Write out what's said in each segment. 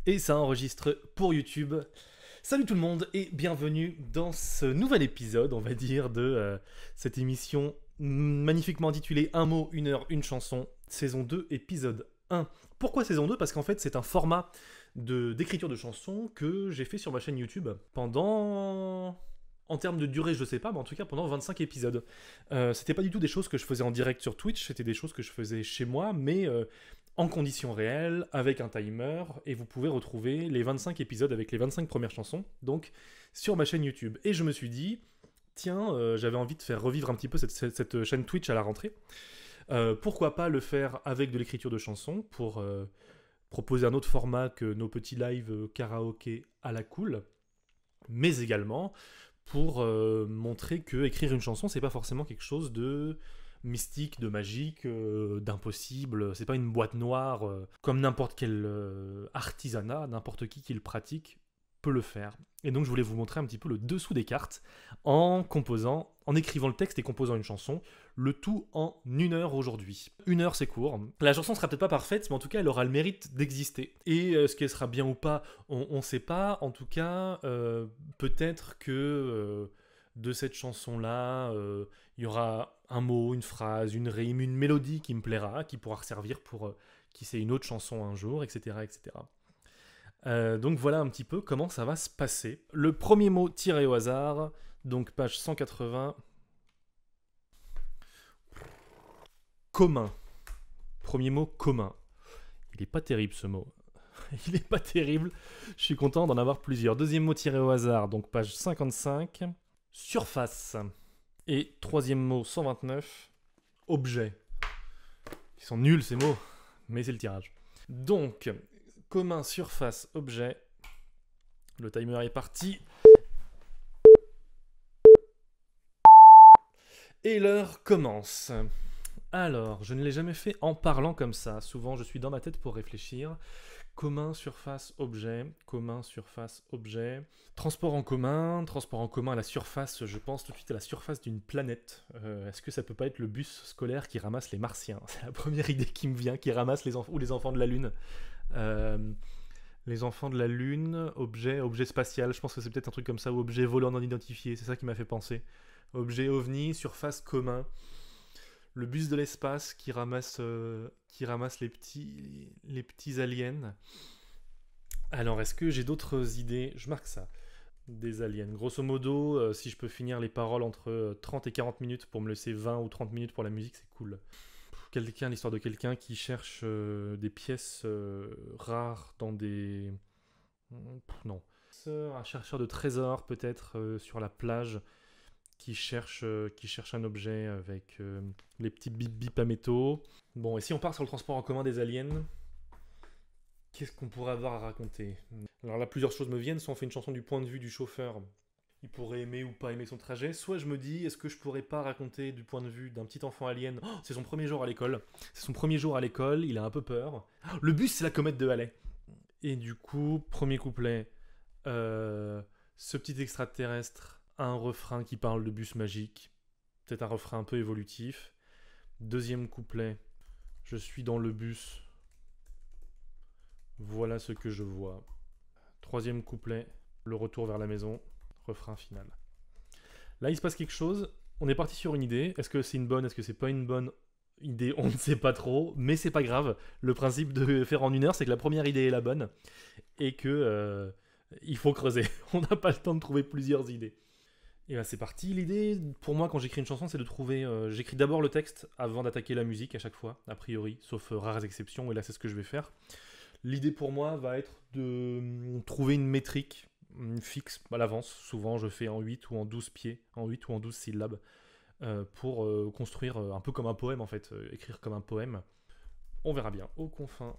Et ça enregistre pour YouTube. Salut tout le monde et bienvenue dans ce nouvel épisode, on va dire, de cette émission magnifiquement intitulée Un mot, une heure, une chanson, saison 2, épisode 1. Pourquoi saison 2? Parce qu'en fait c'est un format d'écriture de chansons que j'ai fait sur ma chaîne YouTube pendant... En termes de durée, je sais pas, mais en tout cas pendant 25 épisodes. C'était pas du tout des choses que je faisais en direct sur Twitch, c'était des choses que je faisais chez moi, mais en conditions réelles, avec un timer, et vous pouvez retrouver les 25 épisodes avec les 25 premières chansons, donc sur ma chaîne YouTube. Et je me suis dit, tiens, j'avais envie de faire revivre un petit peu cette chaîne Twitch à la rentrée. Pourquoi pas le faire avec de l'écriture de chansons pour proposer un autre format que nos petits lives karaoké à la cool, mais également pour montrer que écrire une chanson, c'est pas forcément quelque chose de mystique, de magique, d'impossible. C'est pas une boîte noire comme n'importe quel artisanat, n'importe qui le pratique peut le faire. Et donc je voulais vous montrer un petit peu le dessous des cartes en composant, en écrivant le texte et composant une chanson, le tout en 1 heure aujourd'hui. 1 heure c'est court. La chanson sera peut-être pas parfaite, mais en tout cas elle aura le mérite d'exister. Et ce qu'elle sera bien ou pas, on sait pas. En tout cas, peut-être que de cette chanson-là, il y aura un mot, une phrase, une rime, une mélodie qui me plaira, qui pourra servir pour qui sait une autre chanson un jour, etc. etc. Donc voilà un petit peu comment ça va se passer. Le premier mot tiré au hasard, donc page 180. Commun. Premier mot commun. Il est pas terrible ce mot. Il est pas terrible. Je suis content d'en avoir plusieurs. Deuxième mot tiré au hasard, donc page 55. Surface. Et troisième mot 129. Objet. Ils sont nuls ces mots, mais c'est le tirage. Donc, commun, surface, objet. Le timer est parti. Et l'heure commence. Alors, je ne l'ai jamais fait en parlant comme ça. Souvent, je suis dans ma tête pour réfléchir. Commun, surface, objet. Commun, surface, objet. Transport en commun à la surface. Je pense tout de suite à la surface d'une planète. Est-ce que ça peut pas être le bus scolaire qui ramasse les martiens? C'est la première idée qui me vient, qui ramasse les enfants ou les enfants de la Lune. Les enfants de la Lune, objet spatial. Je pense que c'est peut-être un truc comme ça, ou objet volant non identifié. C'est ça qui m'a fait penser. Objet ovni, surface commun. Le bus de l'espace qui ramasse les petits aliens. Alors, est-ce que j'ai d'autres idées? Je marque ça. Des aliens. Grosso modo, si je peux finir les paroles entre 30 et 40 minutes pour me laisser 20 ou 30 minutes pour la musique, c'est cool. L'histoire de quelqu'un qui cherche des pièces rares dans des... non. Un chercheur de trésors, peut-être, sur la plage, qui cherche un objet avec les petits bip bip à métaux. Bon, et si on part sur le transport en commun des aliens, qu'est-ce qu'on pourrait avoir à raconter? Alors là, plusieurs choses me viennent. Soit on fait une chanson du point de vue du chauffeur, il pourrait aimer ou pas aimer son trajet. Soit je me dis, est-ce que je pourrais pas raconter du point de vue d'un petit enfant alien? Oh, c'est son premier jour à l'école. C'est son premier jour à l'école, il a un peu peur. Le bus, c'est la comète de Halley. Et du coup, premier couplet, ce petit extraterrestre a un refrain qui parle de bus magique. Peut-être un refrain un peu évolutif. Deuxième couplet, je suis dans le bus. Voilà ce que je vois. Troisième couplet, le retour vers la maison. Refrain final. Là, il se passe quelque chose. On est parti sur une idée. Est-ce que c'est une bonne? Est-ce que c'est pas une bonne idée? On ne sait pas trop, mais c'est pas grave. Le principe de faire en 1 heure, c'est que la première idée est la bonne et que il faut creuser. On n'a pas le temps de trouver plusieurs idées. Et ben c'est parti. L'idée, pour moi, quand j'écris une chanson, c'est de trouver. J'écris d'abord le texte avant d'attaquer la musique à chaque fois, a priori, sauf rares exceptions. Et là, c'est ce que je vais faire. L'idée pour moi va être de trouver une métrique fixe à l'avance. Souvent, je fais en 8 ou en 12 pieds, en 8 ou en 12 syllabes, pour construire un peu comme un poème en fait, écrire comme un poème. On verra bien. Aux confins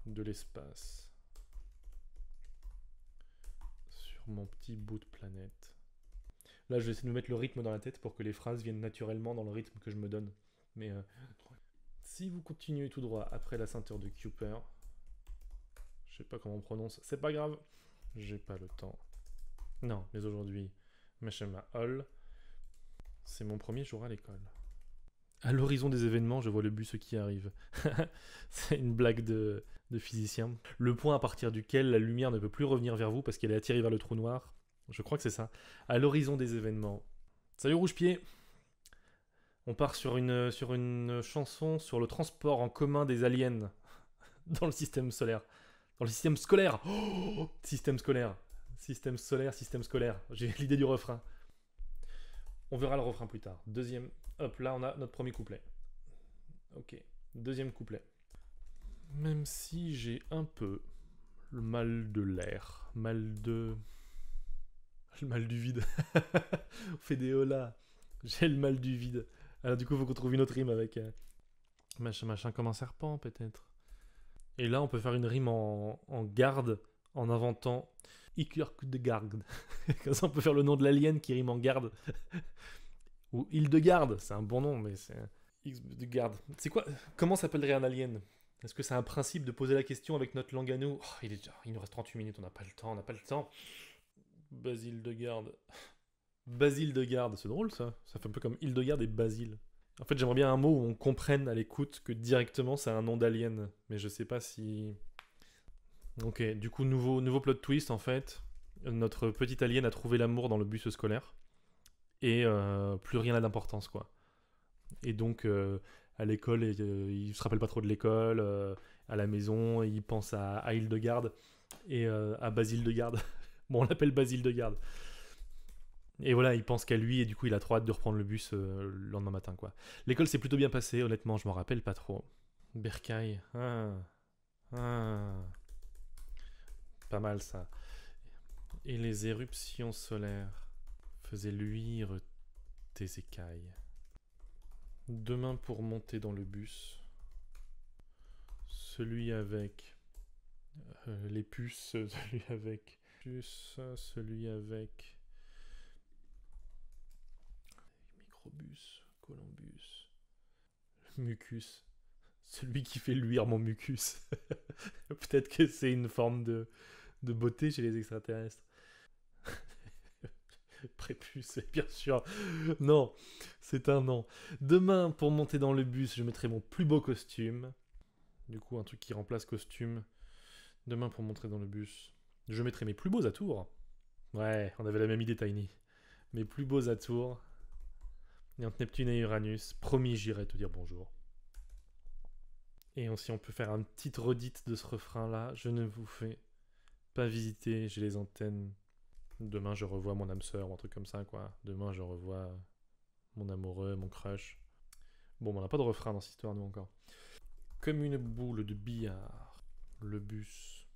de l'espace, sur mon petit bout de planète. Là, je vais essayer de me mettre le rythme dans la tête pour que les phrases viennent naturellement dans le rythme que je me donne. Mais si vous continuez tout droit après la ceinture de Cooper, je sais pas comment on prononce, c'est pas grave, j'ai pas le temps. Non, mais aujourd'hui, Meshema Hall, c'est mon premier jour à l'école. À l'horizon des événements, je vois le bus qui arrive. C'est une blague de physicien. Le point à partir duquel la lumière ne peut plus revenir vers vous parce qu'elle est attirée vers le trou noir. Je crois que c'est ça. À l'horizon des événements. Salut Rouge-Pied. On part sur une chanson sur le transport en commun des aliens dans le système solaire. Dans le système scolaire. Oh, système scolaire. Système solaire, système scolaire. J'ai l'idée du refrain. On verra le refrain plus tard. Deuxième. Hop, là on a notre premier couplet. Ok. Deuxième couplet. Même si j'ai un peu le mal de l'air. Le mal du vide. On fait des holas. J'ai le mal du vide. Alors du coup, il faut qu'on trouve une autre rime avec machin comme un serpent, peut-être. Et là, on peut faire une rime en garde en inventant Hildegard. Comme ça, on peut faire le nom de l'alien qui rime en garde. Ou Hildegard, c'est un bon nom, mais c'est Hildegard. C'est quoi? Comment s'appellerait un alien? Est-ce que c'est un principe de poser la question avec notre langue à nous? Oh, il nous reste 38 minutes, on n'a pas le temps. Basile de garde. Basile de garde, c'est drôle ça. Ça fait un peu comme Hildegarde et Basile. En fait, j'aimerais bien un mot où on comprenne à l'écoute que directement c'est un nom d'alien. Mais je sais pas si. Ok, du coup, nouveau plot twist en fait. Notre petit alien a trouvé l'amour dans le bus scolaire. Et plus rien n'a d'importance quoi. Et donc, à l'école, il se rappelle pas trop de l'école. À la maison, il pense à Hildegarde et à Basile de garde. Bon, on l'appelle Basile de garde. Et voilà, il pense qu'à lui et du coup il a trop hâte de reprendre le bus le lendemain matin quoi. L'école s'est plutôt bien passée, honnêtement, je m'en rappelle pas trop. Bercail, pas mal ça. Et les éruptions solaires faisaient luire tes écailles. Demain pour monter dans le bus, celui avec les puces, celui avec Microbus, Columbus, mucus, celui qui fait luire mon mucus. Peut-être que c'est une forme de beauté chez les extraterrestres. Prépuce, bien sûr. Non, c'est un non. Demain, pour monter dans le bus, je mettrai mon plus beau costume. Du coup, un truc qui remplace costume. Demain, pour monter dans le bus, je mettrai mes plus beaux atours. Ouais, on avait la même idée, Tiny. Mes plus beaux atours. Et entre Neptune et Uranus, promis, j'irai te dire bonjour. Et si on peut faire une petite redite de ce refrain-là, je ne vous fais pas visiter, j'ai les antennes. Demain, je revois mon âme sœur ou un truc comme ça, quoi. Demain, je revois mon amoureux, mon crush. Bon, on n'a pas de refrain dans cette histoire, nous, encore. Comme une boule de billard, le bus,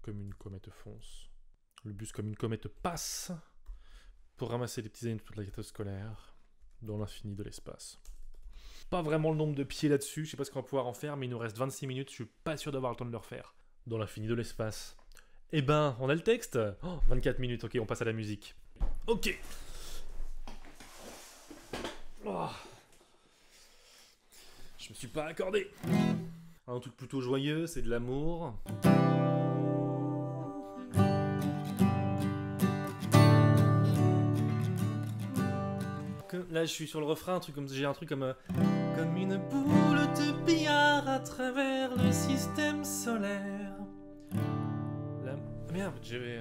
comme une comète fonce. Le bus, comme une comète, passe pour ramasser les petits aliens de toute la carte scolaire dans l'infini de l'espace. Pas vraiment le nombre de pieds là-dessus, je sais pas ce qu'on va pouvoir en faire, mais il nous reste 26 minutes, je suis pas sûr d'avoir le temps de le refaire. Dans l'infini de l'espace. Eh ben, on a le texte. 24 minutes, ok, on passe à la musique. Ok. Oh. Je me suis pas accordé. Un truc plutôt joyeux, c'est de l'amour. Là, je suis sur le refrain, j'ai un truc comme une boule de billard à travers le système solaire. Merde, j'avais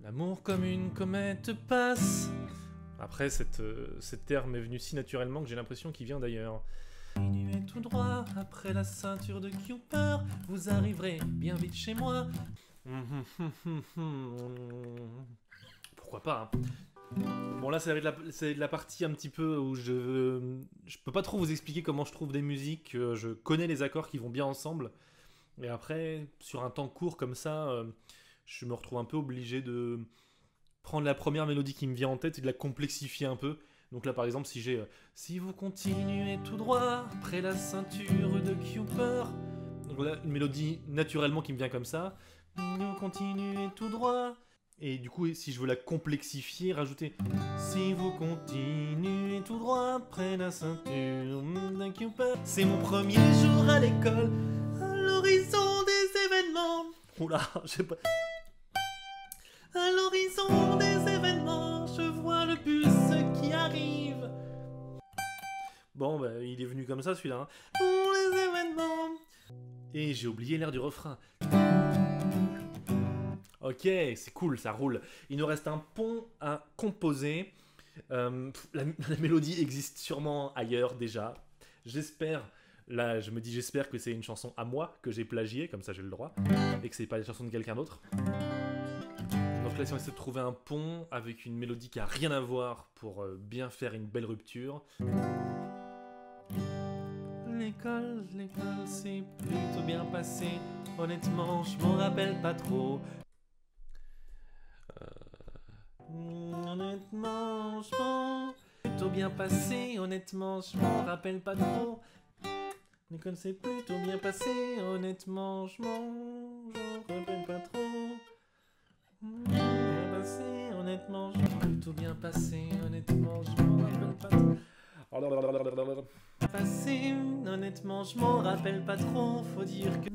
l'amour comme une comète passe. Après, cette terme est venu si naturellement que j'ai l'impression qu'il vient d'ailleurs. Continuez tout droit après la ceinture de Kuiper, vous arriverez bien vite chez moi. Pourquoi pas, hein. Bon, là, c'est de la partie un petit peu où je peux pas trop vous expliquer comment je trouve des musiques. Je connais les accords qui vont bien ensemble. Et après, sur un temps court comme ça, je me retrouve un peu obligé de prendre la première mélodie qui me vient en tête et de la complexifier un peu. Donc là, par exemple, si j'ai si vous continuez tout droit après la ceinture de Kuiper. Donc là, une mélodie naturellement qui me vient comme ça. Vous continuez tout droit. Et du coup, si je veux la complexifier, rajouter si vous continuez tout droit après la ceinture de Kuiper. C'est mon premier jour à l'école, à l'horizon des événements. Oula, je sais pas. À l'horizon des événements, je vois le bus qui arrive. Bon, bah, il est venu comme ça celui-là. Hein. Pour les événements. Et j'ai oublié l'air du refrain. Ok, c'est cool, ça roule. Il nous reste un pont à composer. La mélodie existe sûrement ailleurs déjà. J'espère, là je me dis j'espère que c'est une chanson à moi que j'ai plagiée, comme ça j'ai le droit, et que c'est pas une chanson de quelqu'un d'autre. Donc là si on essaie de trouver un pont avec une mélodie qui a rien à voir pour bien faire une belle rupture. L'école c'est plutôt bien passé. Honnêtement, je m'en rappelle pas trop. Honnêtement, je m'en plutôt bien passé. Honnêtement, je m'en rappelle pas trop. L'école c'est plutôt bien passé. Honnêtement, je m'en rappelle pas trop. Bien passé. Honnêtement, je plutôt bien passé. Honnêtement, je m'en rappelle pas trop. Passé, honnêtement, je m'en rappelle pas trop. Faut dire que.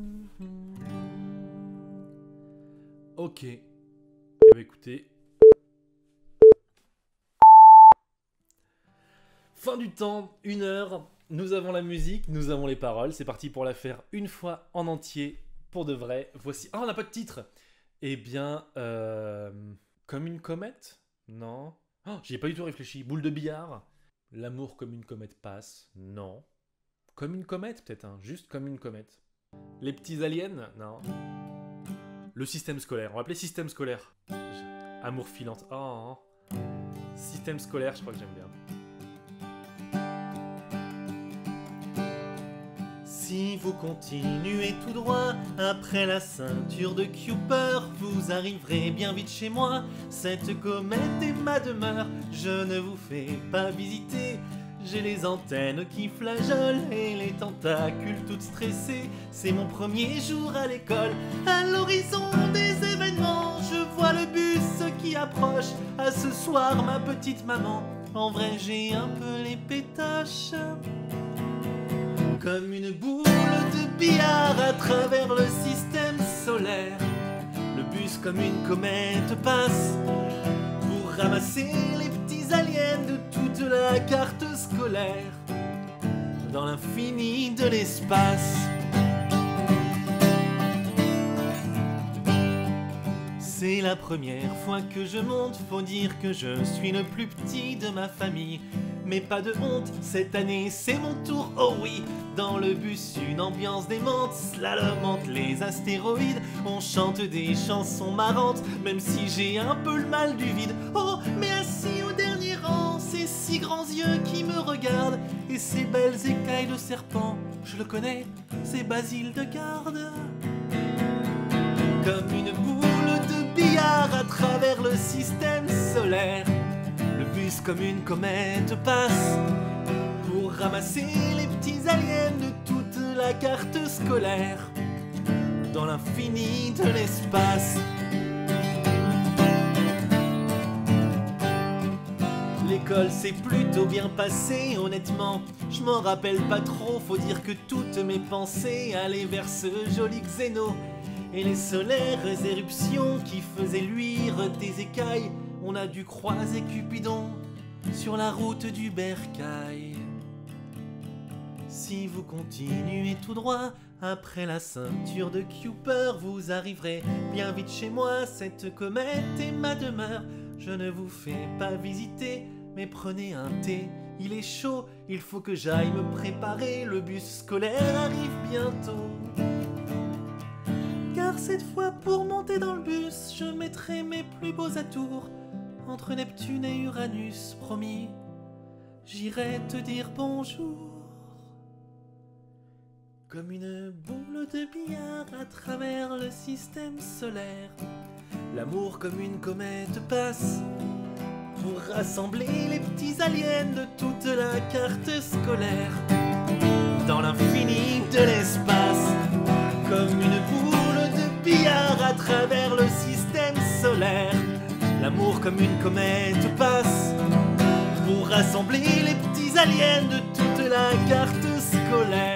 Ok. Eh bien, écoutez. Fin du temps, 1 heure. Nous avons la musique, nous avons les paroles. C'est parti pour la faire une fois en entier, pour de vrai. Voici. Ah, on n'a pas de titre. Eh bien, comme une comète? Non. Oh, j'y ai pas du tout réfléchi. Boule de billard? L'amour comme une comète passe? Non. Comme une comète, peut-être, hein. Juste comme une comète. Les petits aliens? Non. Le système scolaire. On va appeler système scolaire. Amour filante. Oh. Système scolaire, je crois que j'aime bien. Si vous continuez tout droit, après la ceinture de Kuiper, vous arriverez bien vite chez moi. Cette comète est ma demeure, je ne vous fais pas visiter. J'ai les antennes qui flageolent et les tentacules toutes stressées. C'est mon premier jour à l'école, à l'horizon des événements. Je vois le bus qui approche, à ce soir ma petite maman. En vrai j'ai un peu les pétaches. Comme une boule de billard à travers le système solaire. Le bus comme une comète passe pour ramasser les petits aliens de toute la carte scolaire dans l'infini de l'espace. C'est la première fois que je monte, faut dire que je suis le plus petit de ma famille. Mais pas de honte, cette année c'est mon tour, oh oui. Dans le bus, une ambiance démente, slalom entre les astéroïdes. On chante des chansons marrantes, même si j'ai un peu le mal du vide. Oh, mais assis au dernier rang, ces si grands yeux qui me regardent. Et ces belles écailles de serpent, je le connais, c'est Basile de Garde. Comme une boule de billard à travers le système solaire. Le bus comme une comète passe pour ramasser les petits aliens de toute la carte scolaire dans l'infini de l'espace. L'école s'est plutôt bien passée, honnêtement, je m'en rappelle pas trop. Faut dire que toutes mes pensées allaient vers ce joli Xéno. Et les solaires éruptions qui faisaient luire des écailles. On a dû croiser Cupidon sur la route du Bercail. Si vous continuez tout droit, après la ceinture de Kuiper, vous arriverez bien vite chez moi. Cette comète est ma demeure, je ne vous fais pas visiter, mais prenez un thé, il est chaud, il faut que j'aille me préparer, le bus scolaire arrive bientôt. Car cette fois pour monter dans le bus, je mettrai mes plus beaux atours. Entre Neptune et Uranus, promis, j'irai te dire bonjour. Comme une boule de billard à travers le système solaire. L'amour comme une comète passe pour rassembler les petits aliens de toute la carte scolaire dans l'infini de l'espace. Comme une boule de billard à travers le système solaire. L'amour comme une comète passe pour rassembler les petits aliens de toute la carte scolaire